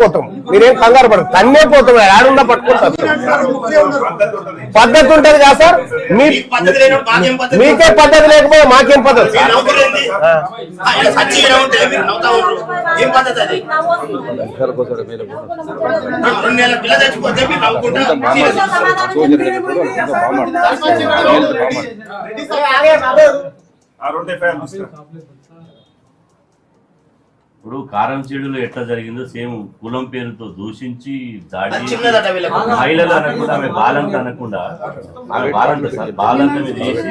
పోతాం, మీరేం కంగారు పడదు, తన్నే పోతాం, ఆడున్నా పట్టుకుంటాం. పద్ధతి ఉంటది కదా సార్, మీకే పద్ధతి లేకపోతే మాకేం పద్ధతి? ఇప్పుడు కారంచేడులో ఎట్లా జరిగిందో సేమ్ కులం పేరుతో దూషించి దాడి, మహిళలు అనకుండా ఆమె బాలంత అనకుండా, ఆమె బాలంత సార్ బాలంత మీద చేసి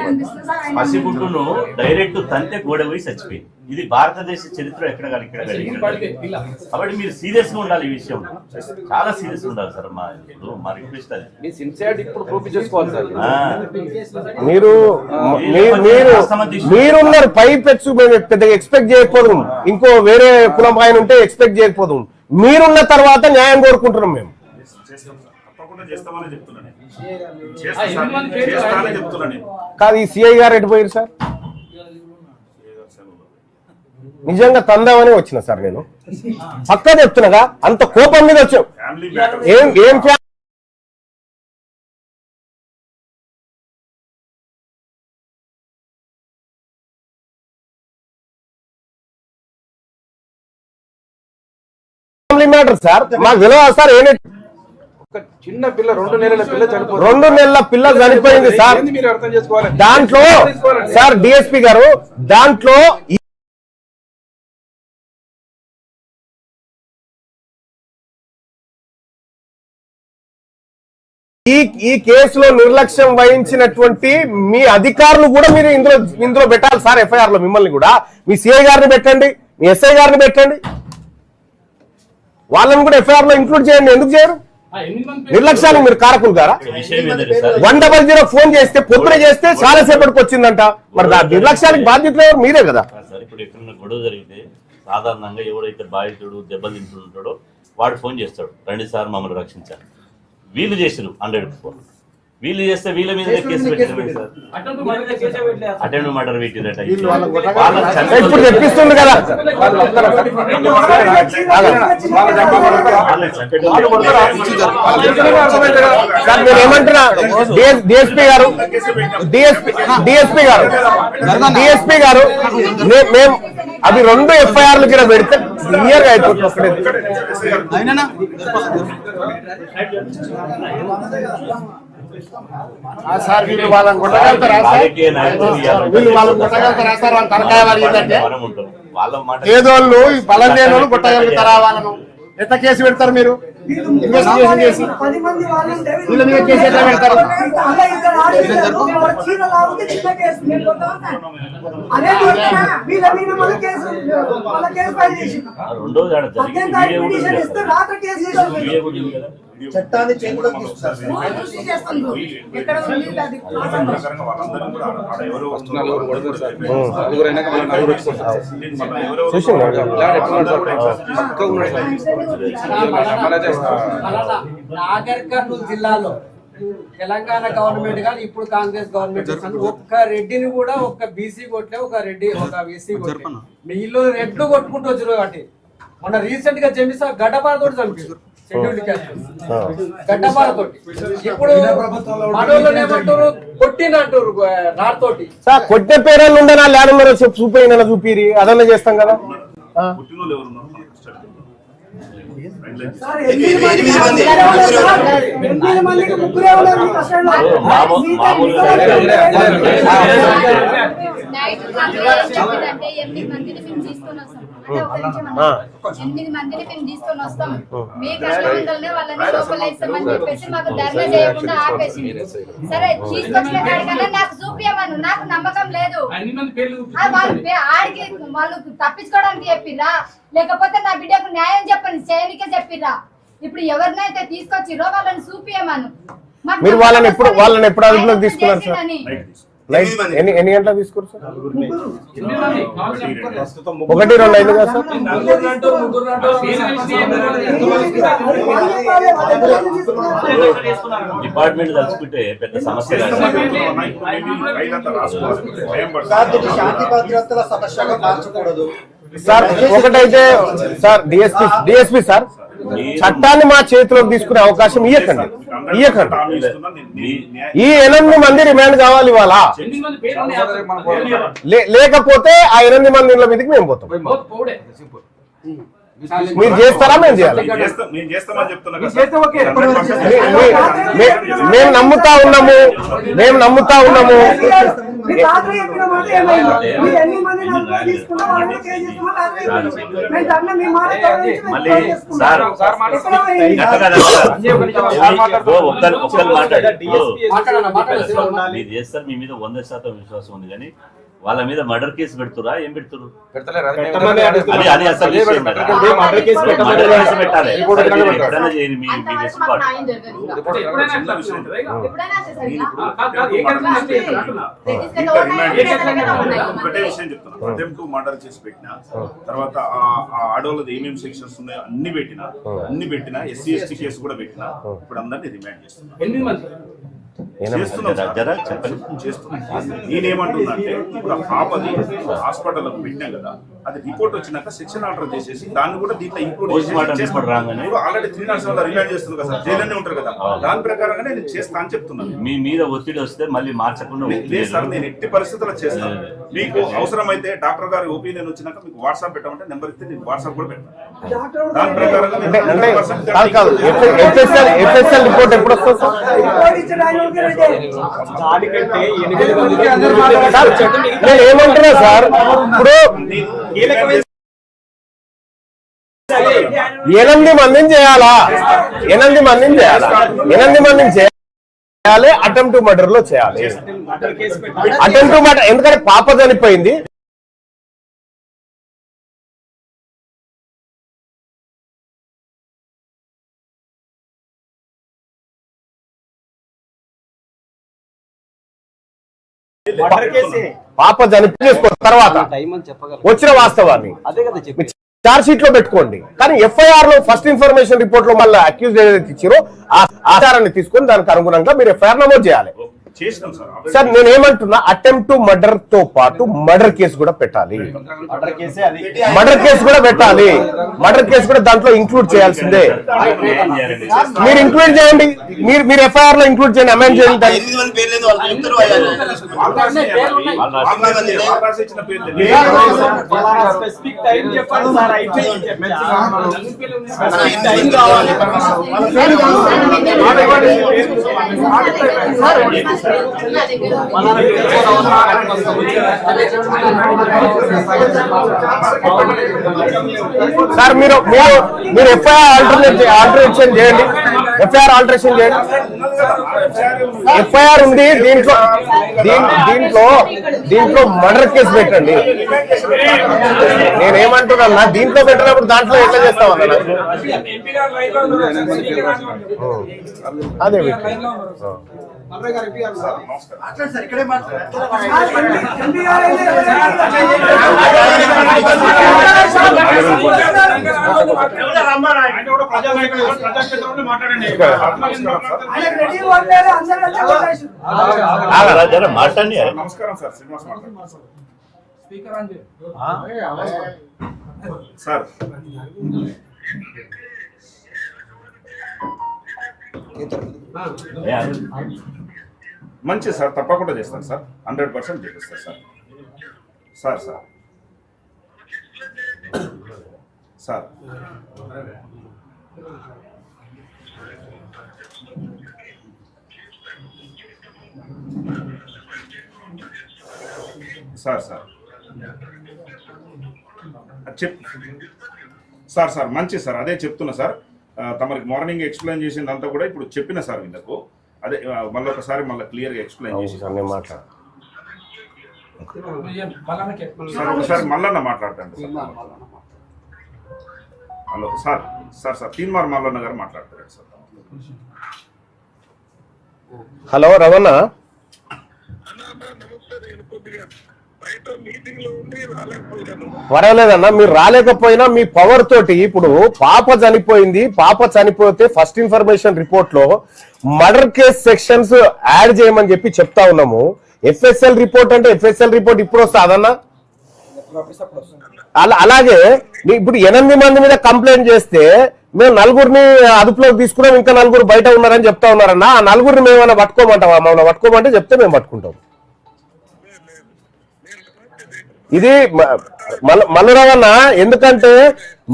పసిగుడ్డును డైరెక్ట్ తంతే గోడ పోయి చచ్చిపోయింది. ఇది భారతదేశ చరిత్ర ఎక్కడ కాబట్టి మీరు సీరియస్ గా ఉండాలి, ఈ విషయం చాలా సీరియస్ ఉండాలి సార్. మా రిక్వెస్ట్ అది. మీరున్నారు పై పెచ్చు పెద్దగా ఎక్స్పెక్ట్ చేయకపోదు, ఇంకో వేరే కులం ఆయన ఉంటే ఎక్స్పెక్ట్ చేయకపోదు. మీరున్న తర్వాత న్యాయం కోరుకుంటున్నాం మేము. కాదు, ఈ సిఐ గారు ఎటు పోయారు సార్? నిజంగా తందామని వచ్చిన సార్, నేను పక్కా చెప్తున్నాగా, అంత కోపం మీద వచ్చాం. ఏం మ్యాటర్ సార్, మాకు తెలియదు సార్. చిన్న పిల్ల 2 నెలల పిల్ల చనిపోయింది. 2 నెలల పిల్ల చనిపోయింది సార్. మీరు అర్థం చేసుకోవాలి. దాంట్లో సార్ డిఎస్పీ గారు, దాంట్లో ఈ కేసులో నిర్లక్ష్యం వహించినటువంటి మీ అధికారులు కూడా మీరు ఇందులో పెట్టాలి సార్. ఎఫ్ఐఆర్ లో మిమ్మల్ని కూడా, మీ సిఐ గారిని పెట్టండి, మీ ఎస్ఐ గారిని పెట్టండి, వాళ్ళని కూడా ఎఫ్ఐఆర్ లో ఇంక్లూడ్ చేయండి. ఎందుకు చేయరు? నిర్లక్ష్యానికి మీరు కారకులు గారా? 100 ఫోన్ చేస్తే, పొద్దున చేస్తే చాలా సేపటికి వచ్చిందంట. మరి నిర్లక్ష్యానికి బాధ్యతలు ఎవరు? మీరే కదా. ఇప్పుడు ఎక్కడన్నా గొడవ జరిగితే సాధారణంగా ఎవరైతే బాధితుడు దెబ్బలు తింటుంటాడో వాడు ఫోన్ చేస్తాడు, రండి సార్ మమ్మల్ని రక్షించాలి. వీళ్ళు చేసారు 100 ఫోన్, వీళ్ళు చేస్తే వీళ్ళ మీద కేసు పెట్టారు సార్. Attend murder పెట్టిరట. ఇప్పుడు తెప్పిస్తుంది కదా. సార్ మీరు ఏమంటున్నా? డిఎస్పీ గారు మేము అవి 2 ఎఫ్ఐఆర్లు కింద పెడితే క్లియర్ గా అయిపోతుంది. సార్ వీళ్ళు వాళ్ళని కొట్టగలుగుతారా సార్? వీళ్ళు వాళ్ళని కొట్టగలుగుతారా సార్? వాళ్ళ తరకాయ వాళ్ళు ఏంటంటే ఏదోళ్ళు బలం వాళ్ళు కొట్టగలుగుతారా? వాళ్ళను ఎంత కేసు పెడతారు మీరు? ఇన్వెస్టిగేషన్ చేసి వీళ్ళ మీద కేసు ఎట్లా పెడతారు? చట్టాన్ని నాగర్ కర్నూలు జిల్లాలో తెలంగాణ గవర్నమెంట్ కానీ ఇప్పుడు కాంగ్రెస్ గవర్నమెంట్ ఒక్క రెడ్డిని కూడా ఒక్క బీసీ కొట్టలే, ఒక రెడ్డి ఒక ఎస్సీ కొట్టలే. వీళ్ళు రెడ్లు కొట్టుకుంటూ వచ్చారు. కాబట్టి మొన్న రీసెంట్ గా జమిసా గడ్డపారతో చంపారు, షెడ్యూల్డ్ క్యాస్ట్ గడ్డపారతో. ఇప్పుడు మనోళ్ళు ఏమంటారు, కొట్టినంటారు రాతోటి. సార్ కొట్టే పేర్లు ఉండనా లేడమరో చూపిన చూపిరి అదన్నా చేస్తాం కదా. ఎనిమిది మందిని మేము తీసుకొని వస్తాం, మీ కష్టమందరినే వాళ్ళని లోపల ఇస్తామని చెప్పేసి మాకు ధర్నా చేయకుండా ఆపేసి, సరే తీసుకొచ్చిన కాడికన్నా నాకు చూపించమను, నాకు నమ్మకం లేదు. ఆడికి వాళ్ళు తప్పించుకోవడానికి చెప్పిర్రా, లేకపోతే నా బిడ్డకు న్యాయం చెప్పండి చేయనికే చెప్పిర్రా. ఇప్పుడు ఎవరినైతే తీసుకొచ్చిరో వాళ్ళని చూపించమను. మీరు వాళ్ళని ఎప్పుడు అదుపులోకి తీసుకున్నారు సార్? ఎన్ని గంటలకు తీసుకున్నారు సార్? 1-2 అయింది కదా సార్? డిపార్ట్మెంట్ తలుచుకుంటే పెద్ద సమస్య సార్. ఒకటైతే సార్ డిఎస్పీ సార్ చట్టాన్ని మా చేతిలోకి తీసుకునే అవకాశం ఇయ్యకండి. ఈ 8 మంది రిమాండ్ కావాలి ఇవాళ, లేకపోతే ఆ 8 మంది ఇళ్ళ మీదకి మేము పోతాం. మీరు చేస్తారా? మేము చేయాలి. మేము నమ్ముతా ఉన్నాము. మీరు చేస్తారు, మీ మీద 100% విశ్వాసం ఉంది, కానీ వాళ్ళ మీద మర్డర్ కేసు పెడుతురా? ఏం పెడుతురు? అది అసలు విషయం కదా. మర్డర్ కేసు పెట్టాలి. ఎప్పుడైనా చేయండి మీ వెసులుబాటు. ఒకటే విషయం చెప్తున్నా, అటెంప్ట్ టు మర్డర్ చేసి పెట్టినా, తర్వాత ఆడోళ్ళది ఏమేమి సెక్షన్స్ ఉన్నాయో అన్ని పెట్టినా ఎస్సీ ఎస్టీ కేసు కూడా పెట్టినా, ఇప్పుడు అందరినీ రిమాండ్ చేస్తున్నా. నేనేమంటున్నాంటే, ఇప్పుడు ఆ పాపది హాస్పిటల్ పెట్టినాం కదా, అది రిపోర్ట్ వచ్చినాక సెక్షన్ ఆర్డర్ చేసేసి దాన్ని కూడా దీంట్లో ఇంక్లూడ్ చేసి ఆల్రెడీ 3 months వల్ల రిమాండ్ చేస్తుంది కదా సార్, జైల్లోనే ఉంటారు కదా, దాని ప్రకారంగా నేను చేస్తా అని చెప్తున్నాను. మీ మీద ఒత్తిడి వస్తే మళ్ళీ మార్చకుండా లేదు సార్, నేను ఎట్టి పరిస్థితుల్లో చేస్తాను. మీకు అవసరమైతే డాక్టర్ గారి ఒపీనియన్ వచ్చినాక మీకు వాట్సాప్ పెట్టమంటే నెంబర్ ఇస్తే నేను వాట్సాప్ కూడా పెడతాను. దాని ప్రకారంగా రిపోర్ట్ ఎప్పుడు వస్తుంది? నేను ఏమంటున్నా సార్, ఇప్పుడు 8 మందిని చేయాలా? 8 మందిని చేయాలి. అటెంప్ట్ టు మర్డర్ లో చేయాలి. అటెంప్ట్ టు మర్డర్ ఎందుకంటే పాప చనిపోయింది. పాప చనిపోయిన తర్వాత వచ్చిన వాస్తవాన్ని చార్జ్ షీట్ లో పెట్టుకోండి. కానీ ఎఫ్ఐఆర్ లో ఫస్ట్ ఇన్ఫర్మేషన్ రిపోర్ట్ లో మళ్ళీ అక్యూజ్ ఏదైతే ఇచ్చారో ఆ ఆధారాన్ని తీసుకొని దానికి అనుగుణంగా మీరు ఎఫ్ఐఆర్ నమోదు చేయాలి. సార్ నేనేమంటున్నా, అటెంప్ట్ టు మర్డర్ తో పాటు మర్డర్ కేసు కూడా పెట్టాలి. మర్డర్ కేసు కూడా దాంట్లో ఇంక్లూడ్ చేయాల్సిందే. మీరు ఇంక్లూడ్ చేయండి, మీరు ఎఫ్ఐఆర్ లో ఇంక్లూడ్ చేయండి, అమెండ్ చేయండి. సార్ మీరు ఎఫ్ఐఆర్ ఆల్టరేషన్ చేయండి. ఎఫ్ఐఆర్ ఉంది, దీంట్లో మర్డర్ కేసు పెట్టండి. నేనేమంటున్నా, దీంట్లో పెట్టినప్పుడు దాంట్లో ఎట్లా చేస్తామన్నా? అదే మాట్లాడండి. నమస్కారం సార్, శ్రీనివాస్ సార్. మంచి సార్, తప్పకుండా చేస్తాను సార్, 100% చేపిస్తాను సార్. సార్ మంచి సార్, అదే చెప్తున్నా సార్. తమరికి మార్నింగ్ ఎక్స్ప్లెయిన్ చేసిందంతా కూడా ఇప్పుడు చెప్పిన సార్ వీళ్ళకు. అదే మళ్ళీ ఒకసారి క్లియర్ గా ఎక్స్ప్లెయిన్ చేసి ఒకసారి మల్లన్న మాట్లాడతాను. హలో సార్, తీన్మార్ మల్లన్న గారు మాట్లాడతారు సార్. హలో రమణ, పర్వాలేదన్నా, మీరు రాలేకపోయినా మీ పవర్ తోటి ఇప్పుడు పాప చనిపోతే ఫస్ట్ ఇన్ఫర్మేషన్ రిపోర్ట్ లో మర్డర్ కేస్ సెక్షన్స్ యాడ్ చేయమని చెప్పి చెప్తా ఉన్నాము. ఎఫ్ఎస్ఎల్ రిపోర్ట్ అంటే ఎఫ్ఎస్ఎల్ రిపోర్ట్ ఇప్పుడు వస్తుందన్నా. అలాగే ఇప్పుడు 8 మంది మీద కంప్లైంట్ చేస్తే మేము నలుగురిని అదుపులోకి తీసుకున్నాం, ఇంకా నలుగురు బయట ఉన్నారని చెప్తా ఉన్నారన్న. ఆ నలుగురిని మేము ఏమైనా పట్టుకోమంటావా? మమ్మల్ని పట్టుకోమంటే చెప్తే మేము పట్టుకుంటాం. ఇది మల్లురావన్న, ఎందుకంటే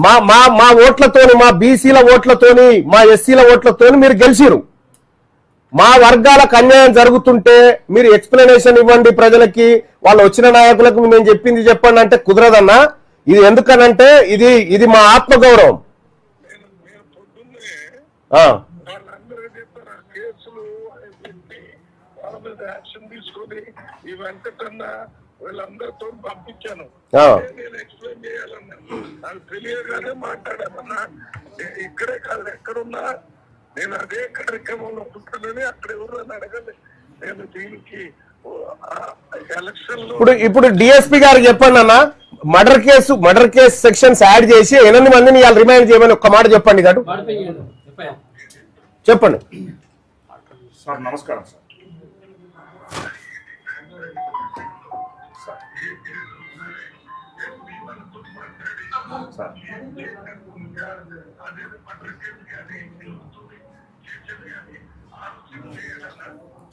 మా మా మా ఓట్లతోని, మా బీసీల ఓట్లతోని, మా ఎస్సీల ఓట్లతోని మీరు గెలిచిరు. మా వర్గాలకు అన్యాయం జరుగుతుంటే మీరు ఎక్స్ప్లెనేషన్ ఇవ్వండి ప్రజలకి, వాళ్ళు వచ్చిన నాయకులకు మేము చెప్పింది చెప్పండి అంటే కుదరదన్నా. ఇది ఎందుకనంటే ఇది మా ఆత్మగౌరవం. వీళ్ళందరితో పంపించాను. నేను ఎక్స్ప్లెయిన్ చేయాలన్నా నాకు తెలియగానే మాట్లాడామన్నా. ఇక్కడే కాదు, ఎక్కడున్నా నేను అదే కార్యక్రమంలో పుట్టానని అక్కడ ఎవరు అడగలే. నేను దీనికి ఎలక్షన్ ఇప్పుడు డిఎస్పీ గారికి చెప్పండి అన్న, మర్డర్ కేసు సెక్షన్స్ యాడ్ చేసి 8 మందిని ఇవాళ రిమైండ్ చేయమని ఒక్క మాట చెప్పండి. కాదు చెప్పండి సార్. నమస్కారం సార్.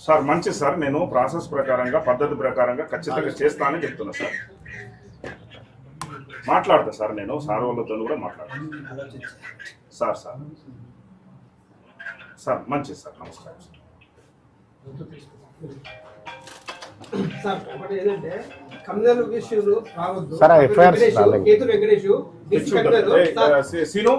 సార్ మంచిది సార్. నేను ప్రాసెస్ ప్రకారంగా, పద్ధతి ప్రకారంగా ఖచ్చితంగా చేస్తానని చెప్తున్నా సార్. మాట్లాడతా సార్, నేను సార్ వాళ్ళతో కూడా మాట్లాడతాను సార్. సార్ మంచిది సార్. నమస్కారం సార్. FIR scene